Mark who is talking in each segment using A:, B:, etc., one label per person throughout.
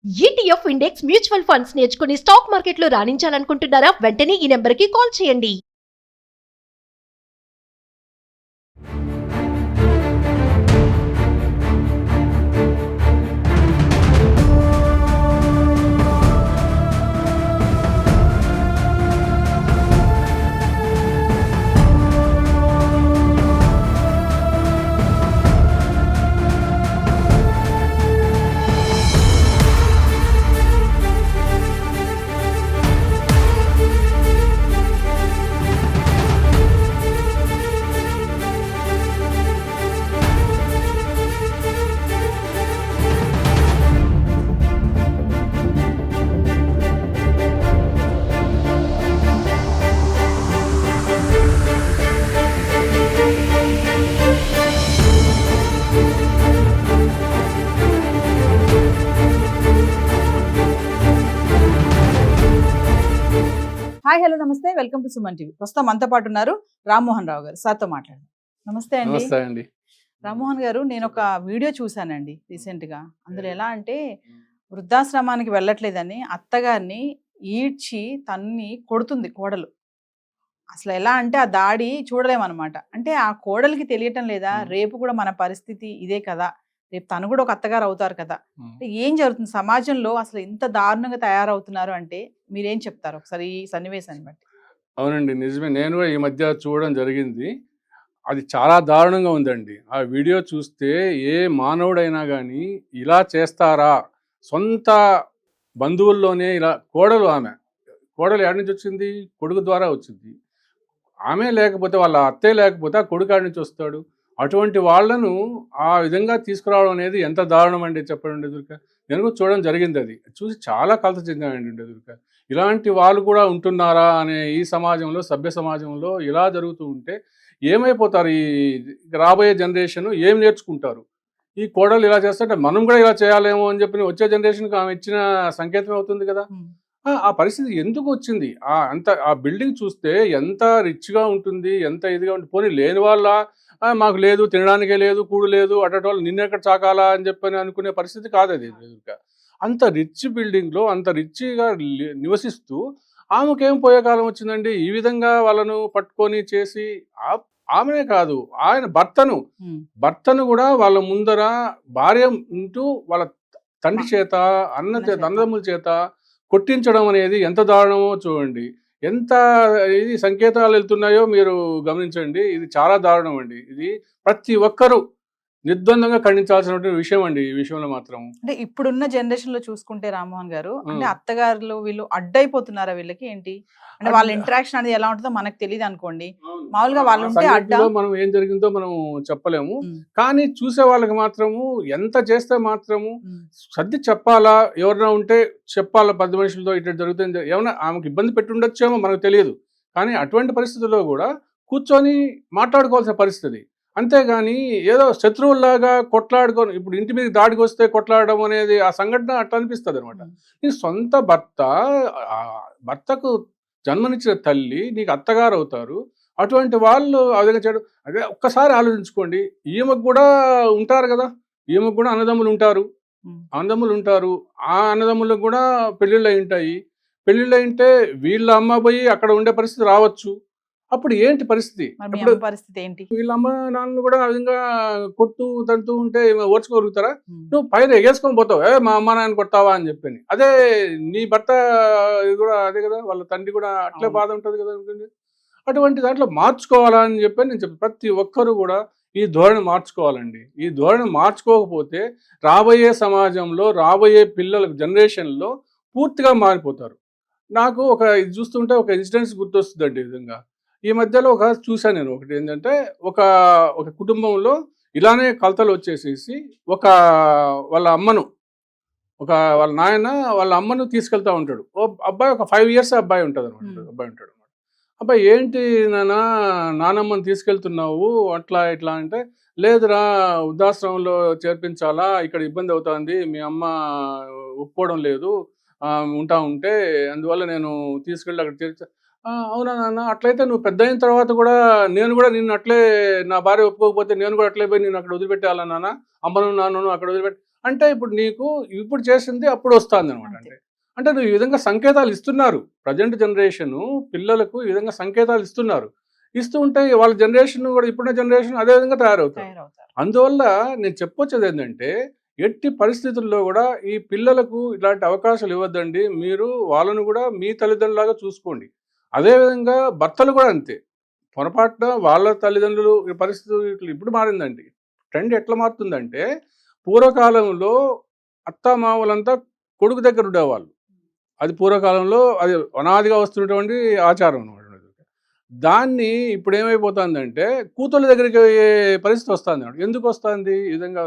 A: ETF index mutual funds నేర్చుకుని stock మార్కెట్లో రాణించాలనుకుంటున్నారా? వెంటనే ఈ నెంబర్కి కాల్ చేయండి.
B: హాయ్ హలో నమస్తే, వెల్కమ్ టు సుమన్ టీవీ. ప్రస్తుతం మనతో పాటు ఉన్నారు రామ్మోహన్ రావు గారు. సార్తో మాట్లాడండి. నమస్తే అండి. రామ్మోహన్ గారు, నేను ఒక వీడియో చూశానండి రీసెంట్ గా. అందులో ఎలా అంటే వృద్ధాశ్రమానికి వెళ్ళట్లేదని అత్తగారిని ఈడ్చి తన్ని కొడుతుంది కోడలు. అసలు ఎలా అంటే ఆ దాడి చూడలేమన్నమాట. అంటే ఆ కోడలికి తెలియటం లేదా, రేపు కూడా మన పరిస్థితి ఇదే కదా, రేపు తను కూడా ఒక అత్తగారు అవుతారు కదా. అంటే ఏం జరుగుతుంది సమాజంలో, అసలు ఇంత దారుణంగా తయారవుతున్నారు అంటే మీరేం చెప్తారు ఒకసారి ఈ సన్నివేశాన్ని బట్టి?
C: అవునండి, నిజమే. నేను కూడా ఈ మధ్య చూడడం జరిగింది. అది చాలా దారుణంగా ఉందండి. ఆ వీడియో చూస్తే ఏ మానవుడైనా కానీ ఇలా చేస్తారా? సొంత బంధువుల్లోనే ఇలా కోడలు ఎక్కడి నుంచి వచ్చింది? కొడుకు ద్వారా వచ్చింది. ఆమె లేకపోతే, వాళ్ళ అత్తయ్య లేకపోతే ఆ కొడుకు ఆడి నుంచి వస్తాడు. అటువంటి వాళ్లను ఆ విధంగా తీసుకురావడం అనేది ఎంత దారుణం అండి, చెప్పండి ఎదురుక. నేను కూడా చూడడం జరిగింది. అది చూసి చాలా కలత చెందానండి ఎదురుక. ఇలాంటి వాళ్ళు కూడా ఉంటున్నారా అనే ఈ సమాజంలో, సభ్య సమాజంలో ఇలా జరుగుతూ ఉంటే ఏమైపోతారు? ఈ రాబోయే జనరేషన్ ఏం నేర్చుకుంటారు? ఈ కోడలు ఇలా చేస్తుంటే మనం కూడా ఇలా చేయాలేమో అని చెప్పి వచ్చే జనరేషన్కి ఆమె ఇచ్చిన సంకేతం అవుతుంది కదా. ఆ పరిస్థితి ఎందుకు వచ్చింది? ఆ బిల్డింగ్ చూస్తే ఎంత రిచ్గా ఉంటుంది, ఎంత ఇదిగా ఉంటుంది. పోనీ లేని వాళ్ళ మాకు లేదు, తినడానికే లేదు, కూడు లేదు, అటువంటి వాళ్ళు నిన్నెక్కడ చాకాలా అని చెప్పని అనుకునే పరిస్థితి కాదు అది. అంత రిచ్ బిల్డింగ్లో అంత రిచ్గా నివసిస్తూ ఆమెకేం పోయే కాలం వచ్చిందండి? ఈ విధంగా వాళ్ళను పట్టుకొని చేసి, ఆమెనే కాదు ఆయన భర్తను కూడా వాళ్ళ ముందర భార్య ఉంటూ వాళ్ళ తండ్రి చేత, అన్నదమ్ముల చేత కొట్టించడం అనేది ఎంత దారుణమో చూడండి. ఎంత ఇది సంకేతాలు వెళ్తున్నాయో మీరు గమనించండి. ఇది చాలా దారుణం అండి. ఇది ప్రతి ఒక్కరూ నిర్ద్వందంగా ఖండించాల్సినటువంటి విషయం అండి. ఈ విషయంలో మాత్రం
B: అంటే ఇప్పుడున్న జనరేషన్ లో చూసుకుంటే రామ్మోహన్ గారు, అంటే అత్తగారులు వీళ్ళు అడ్డైపోతున్నారా వీళ్ళకి ఏంటి? అంటే వాళ్ళ ఇంటరాక్షన్ అనేది ఎలా ఉంటుందో మనకు తెలియదు అనుకోండి. మామూలుగా వాళ్ళు ఉంటే
C: మనం ఏం జరిగిందో మనం చెప్పలేము. కానీ చూసే వాళ్ళకి మాత్రము ఎంత చేస్తే మాత్రము సర్ది చెప్పాలా, ఎవరైనా ఉంటే చెప్పాలా, 10 మనుషులతో ఇట్లా జరుగుతుంది. ఏమన్నా ఆమెకు ఇబ్బంది పెట్టి ఉండొచ్చేమో మనకు తెలియదు. కానీ అటువంటి పరిస్థితుల్లో కూడా కూర్చొని మాట్లాడుకోవాల్సిన పరిస్థితి. అంతేగాని ఏదో శత్రువుల్లాగా కొట్లాడుకొని, ఇప్పుడు ఇంటి మీద దాడికి వస్తే కొట్లాడడం అనేది ఆ సంఘటన అట్లా అనిపిస్తుంది అనమాట. నీ సొంత భర్తకు జన్మనిచ్చిన తల్లి నీకు అత్తగారు అవుతారు. అటువంటి వాళ్ళు ఆ విధంగా చేయడం, అదే ఒక్కసారి ఆలోచించుకోండి. ఈమెకు కూడా ఉంటారు కదా, ఈమెకు కూడా అన్నదమ్ములు ఉంటారు. ఆ అన్నదమ్ములకు కూడా పెళ్ళిళ్ళు అయి ఉంటాయి. పెళ్ళిళ్ళు అయింటే వీళ్ళ అమ్మ పోయి అక్కడ ఉండే పరిస్థితి రావచ్చు. అప్పుడు ఏంటి పరిస్థితి?
B: పరిస్థితి ఏంటి?
C: వీళ్ళ అమ్మ నాన్నలు కూడా ఆ విధంగా కొట్టు తంతూ ఉంటే ఓర్చుకోగలుగుతారా? నువ్వు పైన ఎగేసుకొని పోతావు, మా అమ్మ నాన్న కొడతావా అని చెప్పని. అదే నీ భర్త కూడా అదే కదా, వాళ్ళ తండ్రి కూడా అట్లే బాధ ఉంటుంది కదా. అటువంటి దాంట్లో మార్చుకోవాలా అని చెప్పని నేను చెప్పాను. ప్రతి ఒక్కరు కూడా ఈ ధోరణి మార్చుకోవాలండి. ఈ ధోరణి మార్చుకోకపోతే రాబోయే సమాజంలో, రాబోయే పిల్లల జనరేషన్లో పూర్తిగా మారిపోతారు. నాకు ఇది చూస్తుంటే ఒక ఇన్సిడెంట్స్ గుర్తొస్తుందండి. ఈ విధంగా ఈ మధ్యలో చూశాను నేను. ఒకటి ఏంటంటే, ఒక కుటుంబంలో ఇలానే కలతలు వచ్చేసేసి వాళ్ళ నాయన వాళ్ళ అమ్మను తీసుకెళ్తా ఉంటాడు. అబ్బాయి ఒక 5 years అబ్బాయి ఉంటుంది అనమాట. అబ్బాయి ఏంటి నానమ్మని తీసుకెళ్తున్నావు అట్లా ఇట్లా అంటే, లేదురా వృద్ధాశ్రమంలో చేర్పించాలా, ఇక్కడ ఇబ్బంది అవుతుంది, మీ అమ్మ ఒప్పుకోవడం లేదు ఉంటా ఉంటే, అందువల్ల నేను తీసుకెళ్ళి అక్కడ చేర్చా. అవునా నాన్న, అట్లయితే నువ్వు పెద్ద అయిన తర్వాత కూడా నేను కూడా నిన్ను అట్లే, నా భార్య ఒప్పుకోకపోతే నేను కూడా అట్లే పోయి నేను అక్కడ వదిలిపెట్టాలా నాన్న, అమ్మను నాన్నను అక్కడ వదిలిపెట్టి అంటే ఇప్పుడు నీకు ఇప్పుడు చేసింది అప్పుడు వస్తుంది అనమాట. అంటే నువ్వు ఈ విధంగా సంకేతాలు ఇస్తున్నారు. ప్రజెంట్ జనరేషన్ పిల్లలకు ఈ విధంగా సంకేతాలు ఇస్తున్నారు. ఇస్తూ ఉంటే వాళ్ళ జనరేషన్ కూడా ఇప్పుడున్న జనరేషన్ అదే విధంగా తయారవుతారు. అందువల్ల నేను చెప్పొచ్చేది ఏంటంటే ఎట్టి పరిస్థితుల్లో కూడా ఈ పిల్లలకు ఇలాంటి అవకాశాలు ఇవ్వద్దండి. మీరు వాళ్ళను కూడా మీ తల్లిదండ్రులాగా చూసుకోండి. అదేవిధంగా భర్తలు కూడా అంతే. పొరపాటున వాళ్ళ తల్లిదండ్రులు పరిస్థితులు ఇప్పుడు మారిందండి. ట్రెండ్ ఎట్లా మారుతుందంటే పూర్వకాలంలో అత్తామామలంతా కొడుకు దగ్గర ఉండేవాళ్ళు. అది పూర్వకాలంలో అది అనాదిగా వస్తున్నటువంటి ఆచారం అనమాట. దాన్ని ఇప్పుడు ఏమైపోతుందంటే కూతుళ్ళ దగ్గరికి పరిస్థితి వస్తుంది అనమాట. ఎందుకు వస్తుంది ఈ విధంగా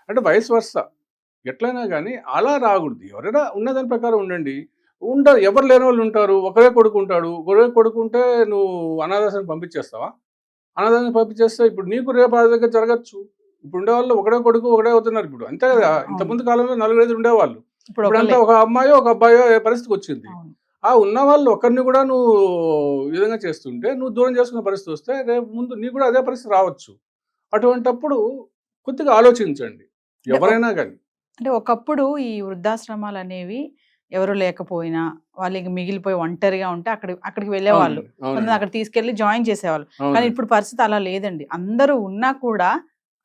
C: అంటే వయసు వర్స ఎట్లయినా కానీ అలా రాకూడదు. ఎవరైనా ఉన్నదాని ప్రకారం ఉండండి. ఎవరు లేని వాళ్ళు ఉంటారు. ఒకరే కొడుకు ఉంటాడు. ఒకరే కొడుకుంటే నువ్వు అనాథాశ్రమం పంపించేస్తావా? అనాథాశ్రమం పంపించేస్తే ఇప్పుడు నీకు రేపు ఆ దగ్గర జరగచ్చు. ఇప్పుడు ఉండేవాళ్ళు ఒకడే కొడుకు ఒకడే అవుతున్నారు ఇప్పుడు. అంతే కదా. ఇంతకుముందు కాలంలో 4 ఉండేవాళ్ళు. ఇప్పుడంతా ఒక అమ్మాయో ఒక అబ్బాయో పరిస్థితికి వచ్చింది. ఆ ఉన్న వాళ్ళు ఒకరిని కూడా నువ్వు ఈ విధంగా చేస్తుంటే నువ్వు దూరం చేసుకునే పరిస్థితి వస్తే రేపు ముందు నీకు కూడా అదే పరిస్థితి రావచ్చు. అటువంటప్పుడు కొద్దిగా ఆలోచించండి ఎవరైనా కానీ.
B: అంటే ఒకప్పుడు ఈ వృద్ధాశ్రమాలు అనేవి ఎవరు లేకపోయినా వాళ్ళకి మిగిలిపోయి ఒంటరిగా ఉంటే అక్కడికి వెళ్ళేవాళ్ళు. అక్కడ తీసుకెళ్లి జాయిన్ చేసేవాళ్ళు. కానీ ఇప్పుడు పరిస్థితి అలా లేదండి. అందరూ ఉన్నా కూడా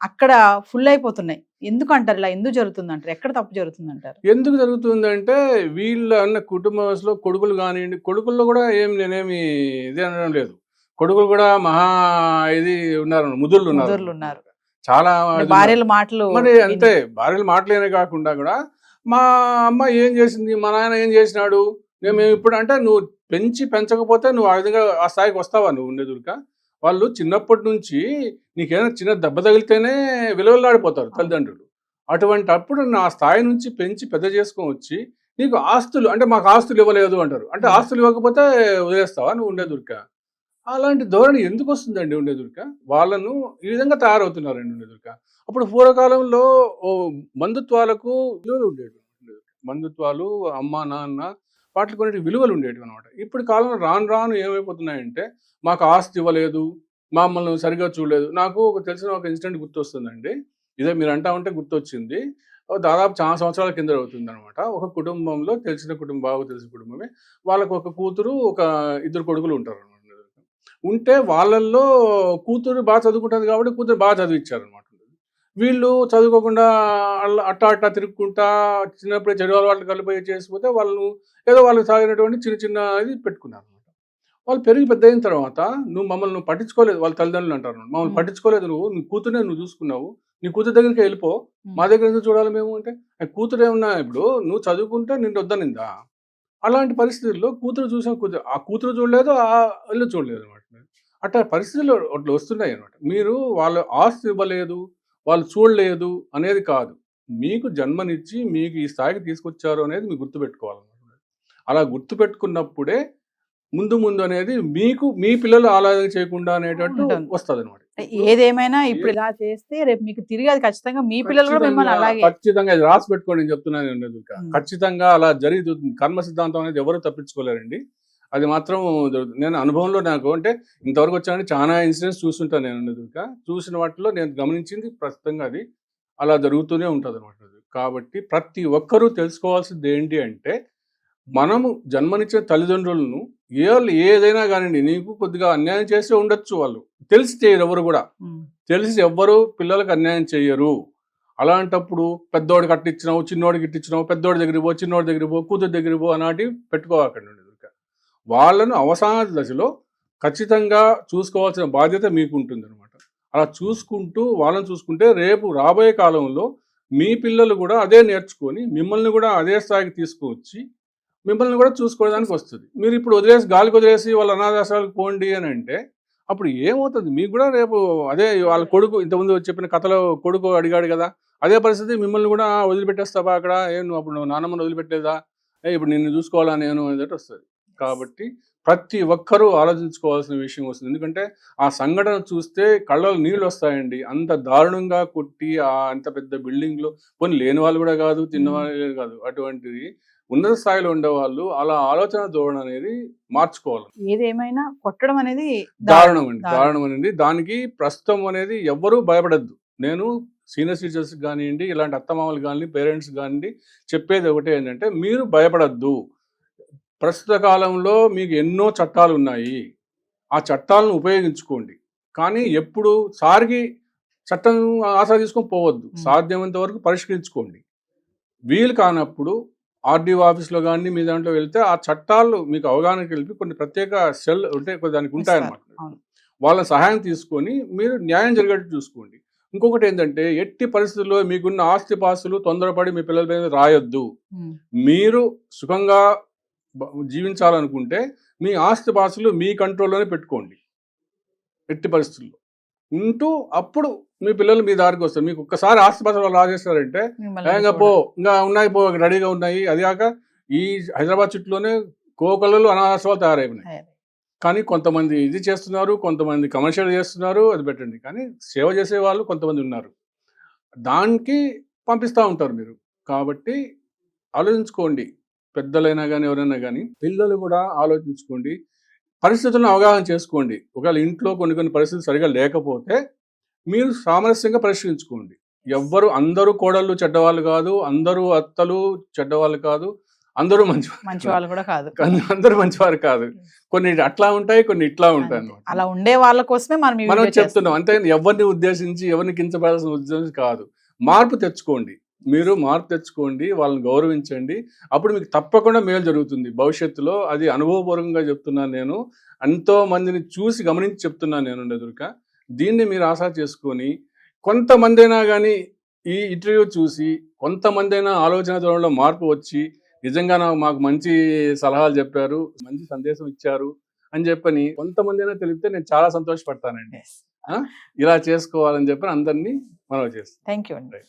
B: అక్కడ ఫుల్ అయిపోతున్నాయి. ఎందుకు అంటారు ఇలా? ఎందుకు జరుగుతుంది అంటారు? ఎక్కడ తప్పు జరుగుతుంది అంటారు?
C: ఎందుకు జరుగుతుందంటే వీళ్ళ అన్న కుటుంబంలో కొడుకులు కానివ్వండి, కొడుకుల్లో కూడా నేనేమి ఇది అనడం లేదు. కొడుకులు కూడా మహా ఇది ఉన్నారు, ముదుర్లు ఉన్నారు. చాలా
B: భార్యల మాటలు
C: మరి అంతే. భార్యల మాటలేనే కాకుండా కూడా మా అమ్మ ఏం చేసింది, మా నాయన ఏం చేసినాడు, మేము ఇప్పుడు అంటే నువ్వు పెంచకపోతే నువ్వు ఆ విధంగా ఆ స్థాయికి వస్తావా? నువ్వు ఉండేదుక వాళ్ళు చిన్నప్పటి నుంచి నీకేమైనా చిన్న దెబ్బ తగిలితేనే విలువలాడిపోతారు తల్లిదండ్రులు. అటువంటి అప్పుడు నా స్థాయి నుంచి పెంచి పెద్ద చేసుకొని వచ్చి నీకు ఆస్తులు అంటే మాకు ఆస్తులు ఇవ్వలేదు అంటారు. అంటే ఆస్తులు ఇవ్వకపోతే వదిలేస్తావా నువ్వు ఉండేదుక? అలాంటి ధోరణి ఎందుకు వస్తుందండి ఉండేదుక? వాళ్ళను ఈ విధంగా తయారవుతున్నారండి ఉండేదుక. అప్పుడు పూర్వకాలంలో బంధుత్వాలకు విలువలు ఉండేవి. బంధుత్వాలు అమ్మ నాన్న వాటికి కొన్ని విలువలు ఉండేవి అనమాట. ఇప్పుడు కాలంలో రాను రాను ఏమైపోతున్నాయంటే మాకు ఆస్తి ఇవ్వలేదు, మమ్మల్ని సరిగ్గా చూడలేదు. నాకు తెలిసిన ఒక ఇన్సిడెంట్ గుర్తొస్తుందండి. ఇదే మీరు అంటా ఉంటే గుర్తొచ్చింది. దాదాపు చాలా సంవత్సరాల కింద అవుతుంది అనమాట. ఒక కుటుంబంలో బాగా తెలిసిన కుటుంబమే. వాళ్ళకు ఒక కూతురు, ఒక 2 కొడుకులు ఉంటారు అనమాట. ఉంటే వాళ్ళల్లో కూతురు బాగా చదువుకుంటుంది కాబట్టి కూతురు బాగా చదివించారనమాట. వీళ్ళు చదువుకోకుండా అట్టా తిరుగుకుంటా చిన్నప్పుడే చెడు అలవాట్లు కలిపి చేసిపోతే వాళ్ళకి సాగినటువంటి చిన్న ఇది పెట్టుకున్నారు. వాళ్ళు పెరిగి పెద్ద అయిన తర్వాత మమ్మల్ని పట్టించుకోలేదు. వాళ్ళ తల్లిదండ్రులు అంటారు, మమ్మల్ని పట్టించుకోలేదు, నీ కూతురునే నువ్వు చూసుకున్నావు, నీ కూతురు దగ్గరికి వెళ్ళిపో, మా దగ్గర ఎందుకు చూడాలి మేము అంటే. కూతురు ఏమన్నా ఇప్పుడు నువ్వు చదువుకుంటే నిన్ను వద్దనిందా? అలాంటి పరిస్థితుల్లో కూతురు ఆ కూతురు చూడలేదు, ఆ ఇల్లు చూడలేదు అనమాట. అట్లా పరిస్థితులు అట్లా వస్తున్నాయి అనమాట. మీరు వాళ్ళ ఆస్తి ఇవ్వలేదు, వాళ్ళు చూడలేదు అనేది కాదు. మీకు జన్మనిచ్చి మీకు ఈ స్థాయికి తీసుకొచ్చారు అనేది మీరు గుర్తుపెట్టుకోవాలన్నమాట. అలా గుర్తుపెట్టుకున్నప్పుడే ముందు అనేది మీకు మీ పిల్లలు ఆలోచన చేయకుండా అనేటట్టు వస్తుంది అనమాట.
B: ఏదేమైనా ఇప్పుడు ఇలా చేస్తే రేపు మీకు తిరిగి అది ఖచ్చితంగా మీ పిల్లలు కూడా మిమ్మల్ని అలాగే
C: ఖచ్చితంగా ఇది రాసి పెట్టుకోండి నేను చెప్తున్నాను. ఖచ్చితంగా అలా జరుగుతుంది. కర్మ సిద్ధాంతం అనేది ఎవరు తప్పించుకోలేరండి. అది మాత్రం నేను అనుభవంలో నాకు అంటే ఇంతవరకు వచ్చానంటే చాలా ఇన్సిడెంట్స్ చూస్తుంటాను నేను. చూసిన వాటిలో నేను గమనించింది ప్రస్తుతంగా అది అలా జరుగుతూనే ఉంటుంది అనమాట. కాబట్టి ప్రతి ఒక్కరూ తెలుసుకోవాల్సింది ఏంటి అంటే మనము జన్మనిచ్చిన తల్లిదండ్రులను ఏదైనా కానివ్వండి, నీకు కొద్దిగా అన్యాయం చేస్తే ఉండొచ్చు, వాళ్ళు తెలిసి చేయరు. ఎవరు కూడా తెలిసి ఎవ్వరు పిల్లలకు అన్యాయం చేయరు. అలాంటప్పుడు పెద్దోడికి అట్టిచ్చినావు, చిన్నోడికి ఇట్టిచ్చినావు, పెద్దోడి దగ్గరికి పో, చిన్నోడి దగ్గరికి పో, కూతురు దగ్గరికి పో అలాంటివి పెట్టుకోవాలండి. వాళ్ళను అవసాన దశలో ఖచ్చితంగా చూసుకోవాల్సిన బాధ్యత మీకు ఉంటుంది అనమాట. అలా చూసుకుంటూ వాళ్ళని చూసుకుంటే రేపు రాబోయే కాలంలో మీ పిల్లలు కూడా అదే నేర్చుకొని మిమ్మల్ని కూడా అదే స్థాయికి తీసుకువచ్చి మిమ్మల్ని కూడా చూసుకోవడానికి వస్తుంది. మీరు ఇప్పుడు గాలికి వదిలేసి వాళ్ళ అనాథాశ్రమాలకు పోండి అని అంటే అప్పుడు ఏమవుతుంది? మీకు కూడా రేపు అదే వాళ్ళ కొడుకు, ఇంతకుముందు చెప్పిన కథలో కొడుకు అడిగాడు కదా, అదే పరిస్థితి మిమ్మల్ని కూడా వదిలిపెట్టేస్తావా అక్కడ, నువ్వు నాన్నమ్మని వదిలిపెట్టలేదా, ఇప్పుడు నిన్ను చూసుకోవాలా నేను అనేది వస్తుంది. కాబట్టి ప్రతి ఒక్కరూ ఆలోచించుకోవాల్సిన విషయం వస్తుంది. ఎందుకంటే ఆ సంఘటన చూస్తే కళ్ళలో నీళ్ళు వస్తాయండి. అంత దారుణంగా కొట్టి అంత పెద్ద బిల్డింగ్లో పోనీ లేని వాళ్ళు కూడా కాదు, తిన్నవాళ్ళు కాదు, అటువంటిది ఉన్నత స్థాయిలో ఉండేవాళ్ళు అలా ఆలోచన ధోరణి అనేది మార్చుకోవాలి.
B: ఏదేమైనా కొట్టడం అనేది
C: దారుణం అండి. దారుణం అనేది దానికి ప్రస్తుతం అనేది ఎవ్వరూ భయపడద్దు. నేను సీనియర్ సిటిజన్స్ కానివ్వండి, ఇలాంటి అత్తమామలు కానివ్వండి, పేరెంట్స్ కానివ్వండి, చెప్పేది ఒకటే ఏంటంటే మీరు భయపడద్దు. ప్రస్తుత కాలంలో మీకు ఎన్నో చట్టాలు ఉన్నాయి, ఆ చట్టాలను ఉపయోగించుకోండి. కానీ ఎప్పుడు సారికి చట్టం ఆసరా తీసుకొని పోవద్దు. సాధ్యమైనంత వరకు పరిష్కరించుకోండి. వీలు కానప్పుడు ఆర్డీఓ ఆఫీస్లో కానీ మీ దాంట్లో వెళ్తే ఆ చట్టాలు మీకు అవగాహన కలిపి కొన్ని ప్రత్యేక సెల్ ఉంటే దానికి ఉంటాయన్నమాట. వాళ్ళ సహాయం తీసుకొని మీరు న్యాయం జరిగేట్టు చూసుకోండి. ఇంకొకటి ఏంటంటే ఎట్టి పరిస్థితుల్లో మీకున్న ఆస్తిపాస్తులు తొందరపడి మీ పిల్లల మీద రాయొద్దు. మీరు సుఖంగా జీవించాలనుకుంటే మీ ఆస్తిపాస్తులు మీ కంట్రోల్లోనే పెట్టుకోండి. ఎట్టి పరిస్థితుల్లో ఉంటూ అప్పుడు మీ పిల్లలు మీ దారికి వస్తారు. మీకు ఒక్కసారి ఆస్తిపాస్తులు రాజేస్తారంటే పో ఇంకా ఉన్నాయి, పో రెడీగా ఉన్నాయి. అది కాక ఈ హైదరాబాద్ చుట్టూలోనే కోకళ్ళు అనాథాశ్రమాలు తయారైపోయినాయి. కానీ కొంతమంది ఇది చేస్తున్నారు, కొంతమంది కమర్షియల్ చేస్తున్నారు, అది పెట్టండి. కానీ సేవ చేసే వాళ్ళు కొంతమంది ఉన్నారు, దానికి పంపిస్తూ ఉంటారు మీరు. కాబట్టి ఆలోచించుకోండి, పెద్దలైనా కానీ ఎవరైనా కానీ. పిల్లలు కూడా ఆలోచించుకోండి, పరిస్థితులను అవగాహన చేసుకోండి. ఒకవేళ ఇంట్లో కొన్ని పరిస్థితులు సరిగా లేకపోతే మీరు సామరస్యంగా పరిష్కరించుకోండి. అందరూ కోడళ్ళు చెడ్డవాళ్ళు కాదు, అందరూ అత్తలు చెడ్డవాళ్ళు కాదు, అందరూ మంచివాళ్ళు కూడా కాదు, అందరూ మంచివారు కాదు. కొన్ని అట్లా ఉంటాయి, కొన్ని ఇట్లా ఉంటాయి అన్నమాట.
B: అలా ఉండే వాళ్ళ కోసమే మనం
C: చెప్తున్నాం. అంతే ఎవరిని ఉద్దేశించి ఎవరిని కించపడాల్సిన ఉద్దేశం కాదు. మార్పు తెచ్చుకోండి, మీరు మార్పు తెచ్చుకోండి, వాళ్ళని గౌరవించండి. అప్పుడు మీకు తప్పకుండా మేలు జరుగుతుంది భవిష్యత్తులో. అది అనుభవపూర్వకంగా చెప్తున్నాను నేను, ఎంతో మందిని చూసి గమనించి చెప్తున్నాను నేను. ఎదురుక దీన్ని మీరు ఆశా చేసుకొని కొంతమంది అయినా కానీ ఈ ఇంటర్వ్యూ చూసి కొంతమంది అయినా ఆలోచన ధోరణిలో మార్పు వచ్చి నిజంగా మాకు మంచి సలహాలు చెప్పారు, మంచి సందేశం ఇచ్చారు అని చెప్పని కొంతమంది అయినా తెలిపితే నేను చాలా సంతోషపడతానండి. ఇలా చేసుకోవాలని చెప్పి అందరినీ మనవి చేస్తాను.
B: థ్యాంక్ యూ అండి.